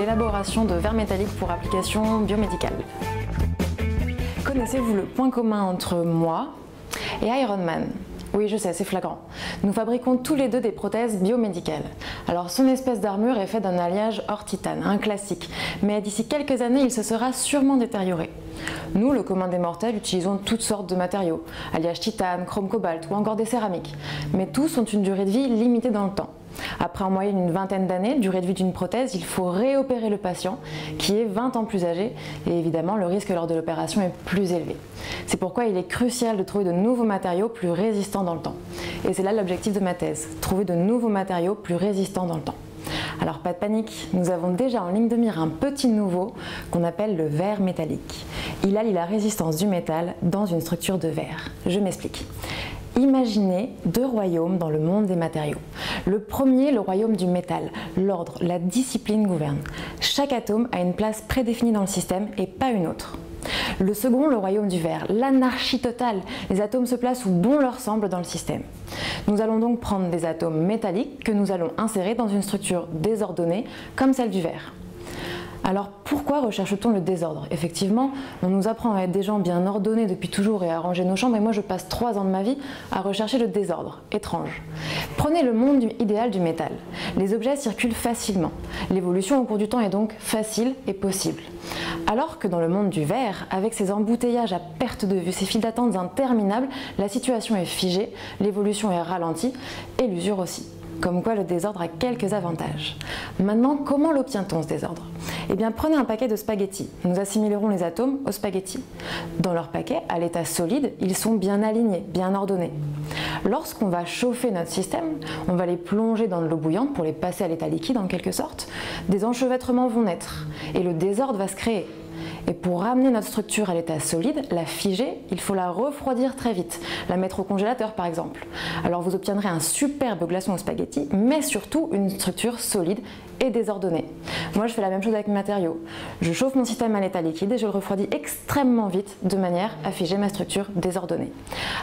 l'élaboration de verres métalliques pour applications biomédicales. Connaissez-vous le point commun entre moi et Iron Man ? Oui, je sais, c'est flagrant. Nous fabriquons tous les deux des prothèses biomédicales. Alors son espèce d'armure est faite d'un alliage or titane, un classique, mais d'ici quelques années, il se sera sûrement détérioré. Nous, le commun des mortels, utilisons toutes sortes de matériaux, alliage titane, chrome cobalt ou encore des céramiques, mais tous ont une durée de vie limitée dans le temps. Après en moyenne une vingtaine d'années, durée de vie d'une prothèse, il faut réopérer le patient qui est 20 ans plus âgé et évidemment le risque lors de l'opération est plus élevé. C'est pourquoi il est crucial de trouver de nouveaux matériaux plus résistants dans le temps. Et c'est là l'objectif de ma thèse, trouver de nouveaux matériaux plus résistants dans le temps. Alors pas de panique, nous avons déjà en ligne de mire un petit nouveau qu'on appelle le verre métallique. Il allie la résistance du métal dans une structure de verre. Je m'explique. Imaginez deux royaumes dans le monde des matériaux. Le premier, le royaume du métal. L'ordre, la discipline gouverne. Chaque atome a une place prédéfinie dans le système et pas une autre. Le second, le royaume du verre. L'anarchie totale. Les atomes se placent où bon leur semble dans le système. Nous allons donc prendre des atomes métalliques que nous allons insérer dans une structure désordonnée comme celle du verre. Alors pourquoi recherche-t-on le désordre? Effectivement, on nous apprend à être des gens bien ordonnés depuis toujours et à ranger nos chambres, et moi je passe 3 ans de ma vie à rechercher le désordre. Étrange. Prenez le monde idéal du métal. Les objets circulent facilement. L'évolution au cours du temps est donc facile et possible. Alors que dans le monde du verre, avec ses embouteillages à perte de vue, ses files d'attente interminables, la situation est figée, l'évolution est ralentie et l'usure aussi. Comme quoi le désordre a quelques avantages. Maintenant, comment l'obtient-on ce désordre? Eh bien, prenez un paquet de spaghettis. Nous assimilerons les atomes aux spaghettis. Dans leur paquet, à l'état solide, ils sont bien alignés, bien ordonnés. Lorsqu'on va chauffer notre système, on va les plonger dans de l'eau bouillante pour les passer à l'état liquide en quelque sorte. Des enchevêtrements vont naître et le désordre va se créer. Et pour ramener notre structure à l'état solide, la figer, il faut la refroidir très vite, la mettre au congélateur par exemple. Alors vous obtiendrez un superbe glaçon aux spaghettis, mais surtout une structure solide et désordonnée. Moi je fais la même chose avec mes matériaux. Je chauffe mon système à l'état liquide et je le refroidis extrêmement vite de manière à figer ma structure désordonnée.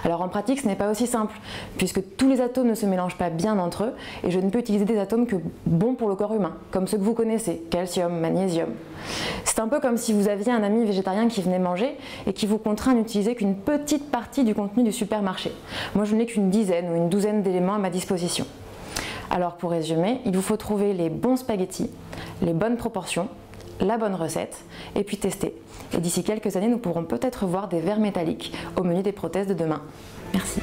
Alors en pratique ce n'est pas aussi simple, puisque tous les atomes ne se mélangent pas bien entre eux et je ne peux utiliser des atomes que bons pour le corps humain, comme ceux que vous connaissez, calcium, magnésium. C'est un peu comme si vous aviez un ami végétarien qui venait manger et qui vous contraint d'utiliser qu'une petite partie du contenu du supermarché. Moi je n'ai qu'une dizaine ou une douzaine d'éléments à ma disposition. Alors pour résumer, il vous faut trouver les bons spaghettis, les bonnes proportions, la bonne recette et puis tester. Et d'ici quelques années, nous pourrons peut-être voir des verres métalliques au menu des prothèses de demain. Merci.